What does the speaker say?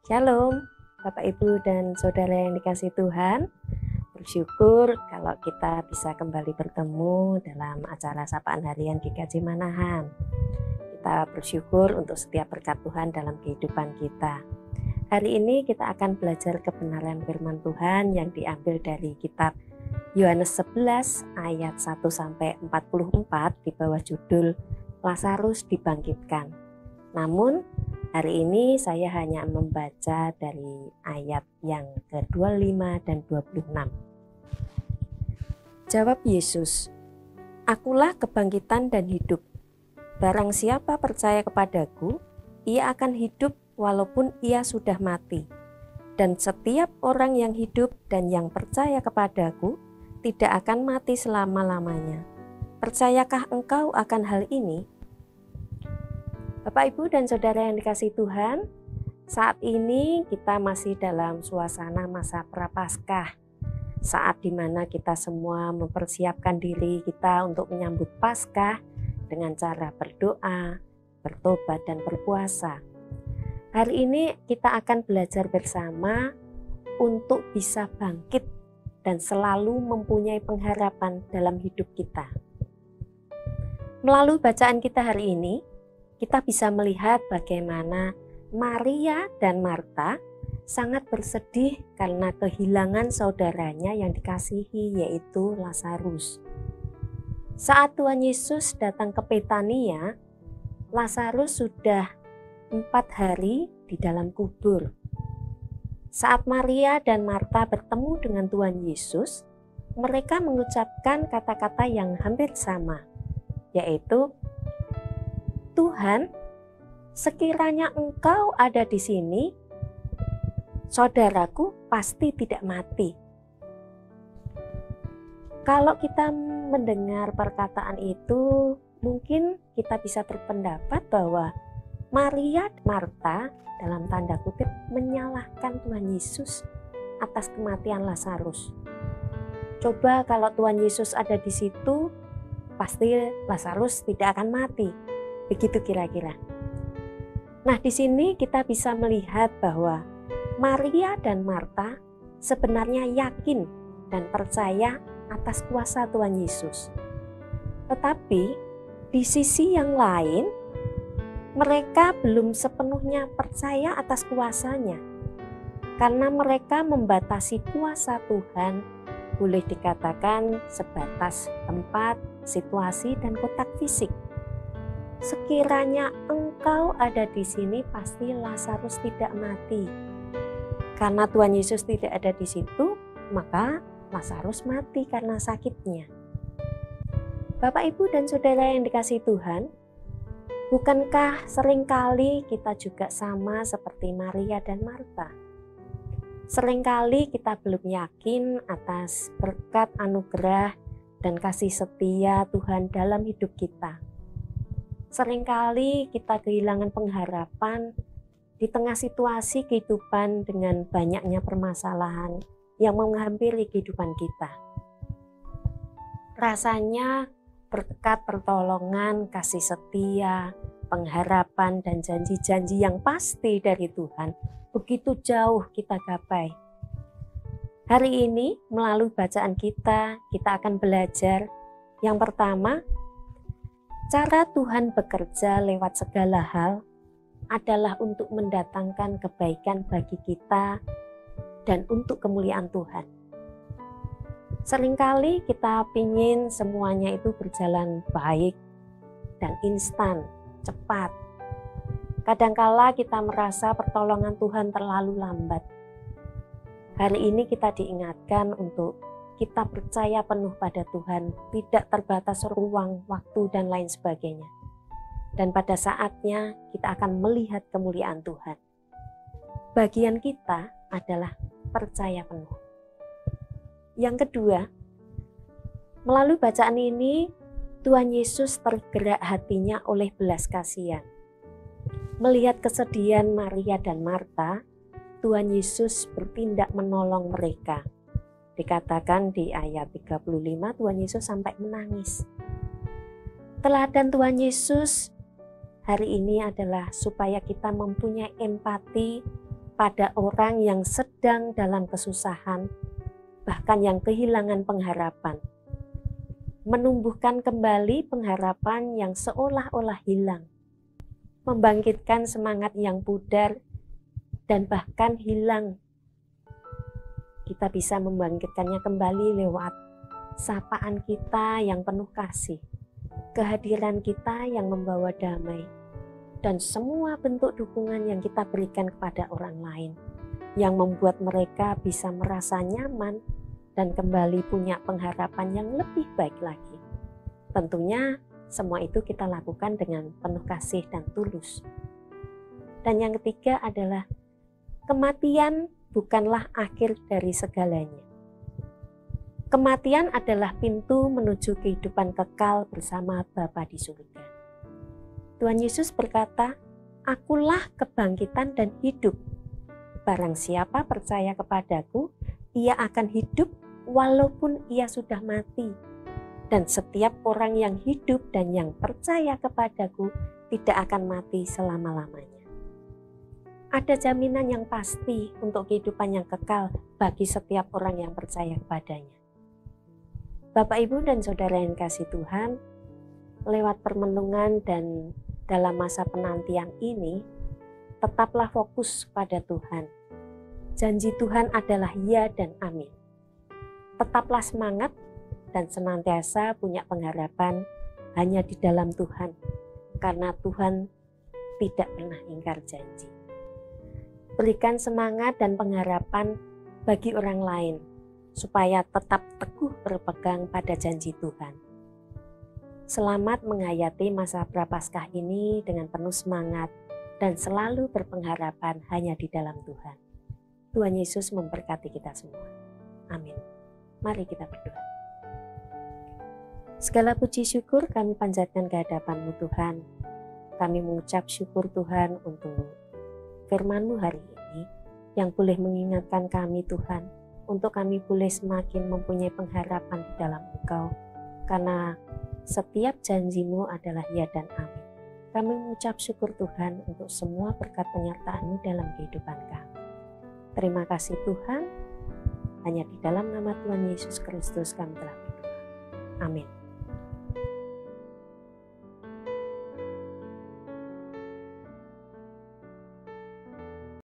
Shalom, Bapak Ibu dan Saudara yang dikasihi Tuhan. Bersyukur kalau kita bisa kembali bertemu dalam acara Sapaan Harian GKJ Manahan. Kita bersyukur untuk setiap berkat Tuhan dalam kehidupan kita. Hari ini kita akan belajar kebenaran firman Tuhan yang diambil dari kitab Yohanes 11 ayat 1-44 di bawah judul Lazarus dibangkitkan. Namun hari ini saya hanya membaca dari ayat yang ke-25 dan 26. Jawab Yesus, "Akulah kebangkitan dan hidup. Barang siapa percaya kepadaku, ia akan hidup walaupun ia sudah mati. Dan setiap orang yang hidup dan yang percaya kepadaku tidak akan mati selama-lamanya. Percayakah engkau akan hal ini?" Bapak, Ibu, dan Saudara yang dikasihi Tuhan, saat ini kita masih dalam suasana masa Prapaskah, saat dimana kita semua mempersiapkan diri kita untuk menyambut Paskah dengan cara berdoa, bertobat, dan berpuasa. Hari ini kita akan belajar bersama untuk bisa bangkit dan selalu mempunyai pengharapan dalam hidup kita. Melalui bacaan kita hari ini, kita bisa melihat bagaimana Maria dan Marta sangat bersedih karena kehilangan saudaranya yang dikasihi, yaitu Lazarus. Saat Tuhan Yesus datang ke Betania, Lazarus sudah 4 hari di dalam kubur. Saat Maria dan Marta bertemu dengan Tuhan Yesus, mereka mengucapkan kata-kata yang hampir sama, yaitu, "Tuhan, sekiranya Engkau ada di sini, saudaraku pasti tidak mati." Kalau kita mendengar perkataan itu, mungkin kita bisa berpendapat bahwa Maria dan Marta dalam tanda kutip menyalahkan Tuhan Yesus atas kematian Lazarus. Coba kalau Tuhan Yesus ada di situ, pasti Lazarus tidak akan mati. Begitu kira-kira. Nah, di sini kita bisa melihat bahwa Maria dan Marta sebenarnya yakin dan percaya atas kuasa Tuhan Yesus. Tetapi di sisi yang lain, mereka belum sepenuhnya percaya atas kuasanya. Karena mereka membatasi kuasa Tuhan, boleh dikatakan sebatas tempat, situasi, dan kotak fisik. Sekiranya Engkau ada di sini, pasti Lazarus tidak mati. Karena Tuhan Yesus tidak ada di situ, maka Lazarus mati karena sakitnya. Bapak, Ibu, dan Saudara yang dikasihi Tuhan, bukankah seringkali kita juga sama seperti Maria dan Marta? Seringkali kita belum yakin atas berkat anugerah dan kasih setia Tuhan dalam hidup kita. Seringkali kita kehilangan pengharapan di tengah situasi kehidupan dengan banyaknya permasalahan yang menghampiri kehidupan kita. Rasanya berkat pertolongan, kasih setia, pengharapan, dan janji-janji yang pasti dari Tuhan begitu jauh kita gapai. Hari ini melalui bacaan kita akan belajar yang pertama, cara Tuhan bekerja lewat segala hal adalah untuk mendatangkan kebaikan bagi kita dan untuk kemuliaan Tuhan. Seringkali kita pingin semuanya itu berjalan baik dan instan, cepat. Kadangkala kita merasa pertolongan Tuhan terlalu lambat. Hari ini kita diingatkan untuk kita percaya penuh pada Tuhan, tidak terbatas ruang, waktu, dan lain sebagainya. Dan pada saatnya kita akan melihat kemuliaan Tuhan. Bagian kita adalah percaya penuh. Yang kedua, melalui bacaan ini, Tuhan Yesus tergerak hatinya oleh belas kasihan. Melihat kesedihan Maria dan Marta, Tuhan Yesus bertindak menolong mereka. Dikatakan di ayat 35, Tuhan Yesus sampai menangis. Teladan Tuhan Yesus hari ini adalah supaya kita mempunyai empati pada orang yang sedang dalam kesusahan, bahkan yang kehilangan pengharapan. Menumbuhkan kembali pengharapan yang seolah-olah hilang. Membangkitkan semangat yang pudar dan bahkan hilang. Kita bisa membangkitkannya kembali lewat sapaan kita yang penuh kasih, kehadiran kita yang membawa damai, dan semua bentuk dukungan yang kita berikan kepada orang lain, yang membuat mereka bisa merasa nyaman dan kembali punya pengharapan yang lebih baik lagi. Tentunya semua itu kita lakukan dengan penuh kasih dan tulus. Dan yang ketiga adalah kematian bukanlah akhir dari segalanya. Kematian adalah pintu menuju kehidupan kekal bersama Bapa di surga. Tuhan Yesus berkata, "Akulah kebangkitan dan hidup. Barang siapa percaya kepadaku, ia akan hidup walaupun ia sudah mati. Dan setiap orang yang hidup dan yang percaya kepadaku tidak akan mati selama-lamanya." Ada jaminan yang pasti untuk kehidupan yang kekal bagi setiap orang yang percaya kepadanya. Bapak, Ibu, dan Saudara yang kasih Tuhan, lewat permenungan dan dalam masa penantian ini, tetaplah fokus pada Tuhan. Janji Tuhan adalah ya dan amin. Tetaplah semangat dan senantiasa punya pengharapan hanya di dalam Tuhan, karena Tuhan tidak pernah ingkar janji. Berikan semangat dan pengharapan bagi orang lain, supaya tetap teguh berpegang pada janji Tuhan. Selamat menghayati masa Prapaskah ini dengan penuh semangat dan selalu berpengharapan hanya di dalam Tuhan. Tuhan Yesus memberkati kita semua. Amin. Mari kita berdoa. Segala puji syukur kami panjatkan ke hadapan-Mu Tuhan. Kami mengucap syukur Tuhan untuk firman-Mu hari ini yang boleh mengingatkan kami Tuhan, untuk kami boleh semakin mempunyai pengharapan di dalam Engkau, karena setiap janji-Mu adalah ya dan amin. Kami mengucap syukur Tuhan untuk semua berkat penyertaan-Mu dalam kehidupan kami. Terima kasih Tuhan, hanya di dalam nama Tuhan Yesus Kristus kami telah berdoa. Amin.